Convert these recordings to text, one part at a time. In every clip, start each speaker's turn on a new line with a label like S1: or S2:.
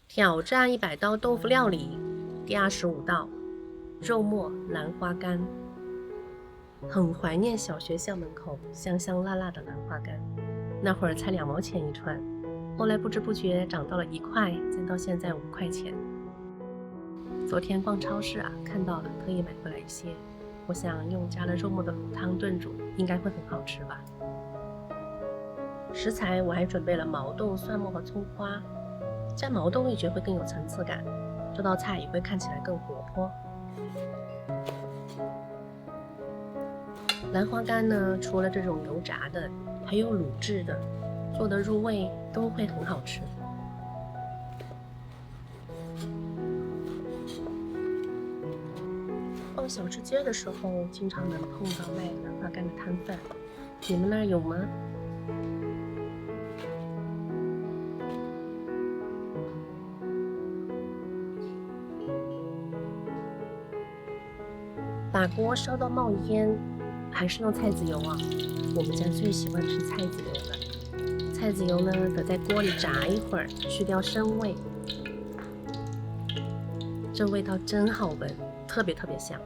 S1: 挑战100道豆腐料理，第25道肉末兰花干。很怀念小学校门口香香辣辣的兰花干，那会儿才2毛钱一串，后来不知不觉涨到了1块，再到现在5块钱。昨天逛超市啊，看到了，特意买回来一些。我想用加了肉末的卤汤炖煮，应该会很好吃吧。食材我还准备了毛豆、蒜末和葱花，加毛豆味觉会更有层次感，这道菜也会看起来更活泼。兰花干呢，除了这种油炸的，还有卤制的，做的入味，都会很好吃。逛小吃街的时候，经常能碰到卖兰花干的摊贩，你们那儿有吗？把锅烧到冒烟，还是用菜籽油啊？我们家最喜欢吃菜籽油了。菜籽油呢，得在锅里炸一会儿，去掉生味，这味道真好闻，特别香。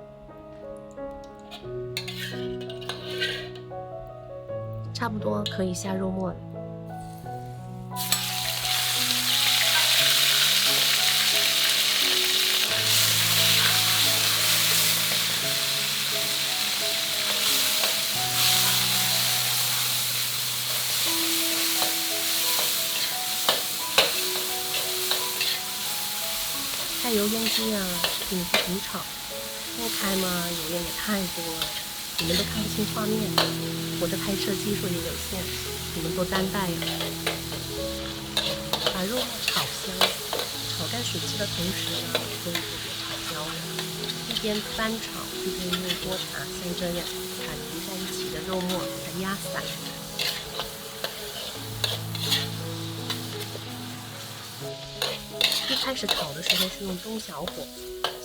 S1: 差不多可以下肉末了。菜油烟机啊，你们不怎么炒，不开嘛，油烟也太多了，你们都看不清画面。我这拍摄技术也有限，你们多担待呀。把肉末炒香，炒干水汽的同时呢，可以别炒焦了，一边翻炒一边用锅铲像这样把粘在一起的肉末给它压散。一开始炒的时候是用中小火，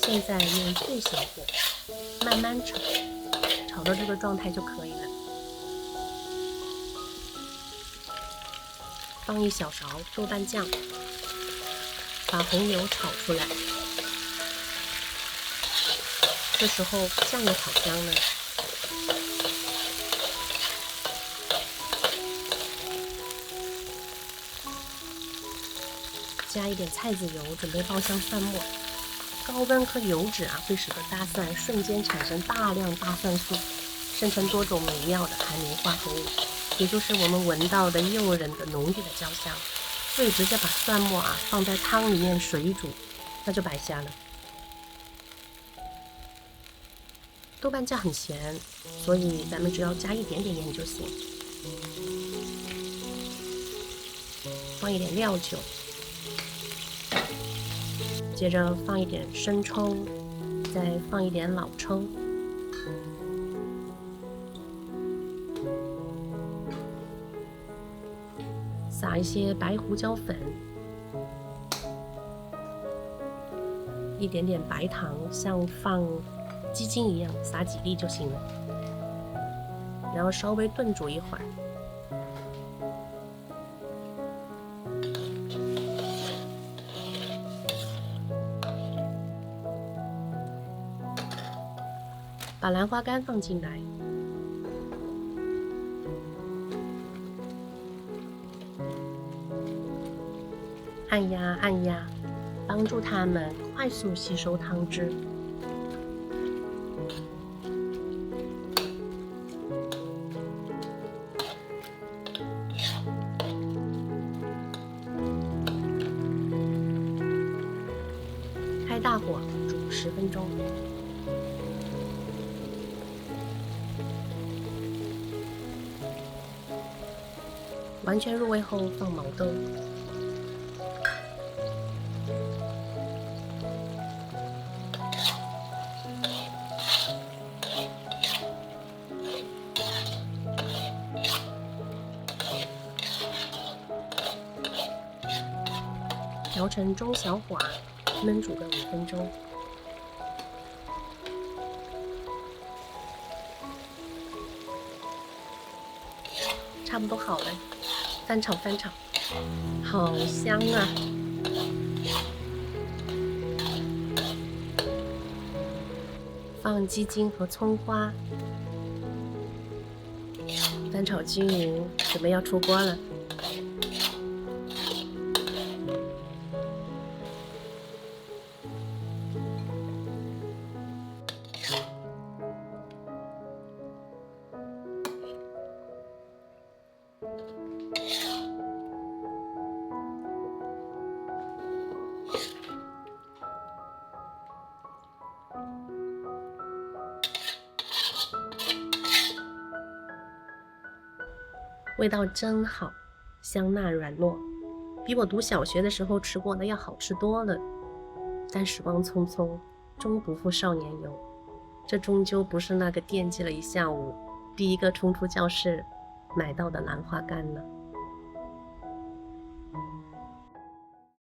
S1: 现在用最小火，慢慢炒，炒到这个状态就可以了。放1小勺豆瓣酱，把红油炒出来。这时候酱油炒香了，加一点菜籽油，准备爆香蒜末。高温和油脂啊，会使得大蒜瞬间产生大量大蒜素，生成多种美妙的含磷化合物，也就是我们闻到的诱人的浓郁的焦香。所以直接把蒜末啊放在汤里面水煮，那就白瞎了。豆瓣酱很咸，所以咱们只要加一点点盐就行。放一点料酒，接着放一点生抽，再放一点老抽，撒一些白胡椒粉，一点点白糖，像放鸡精一样撒几粒就行了。然后稍微炖煮一会儿。把兰花干放进来，按压按压，帮助它们快速吸收汤汁。开大火煮10分钟。完全入味后放毛豆，调成中小火焖煮个5分钟。差不多好了，翻炒翻炒，好香啊！放鸡精和葱花，翻炒均匀，准备要出锅了。味道真好，香辣软糯，比我读小学的时候吃过的要好吃多了。但时光匆匆，终不负少年游，这终究不是那个惦记了一下午，第一个冲出教室买到的兰花干了。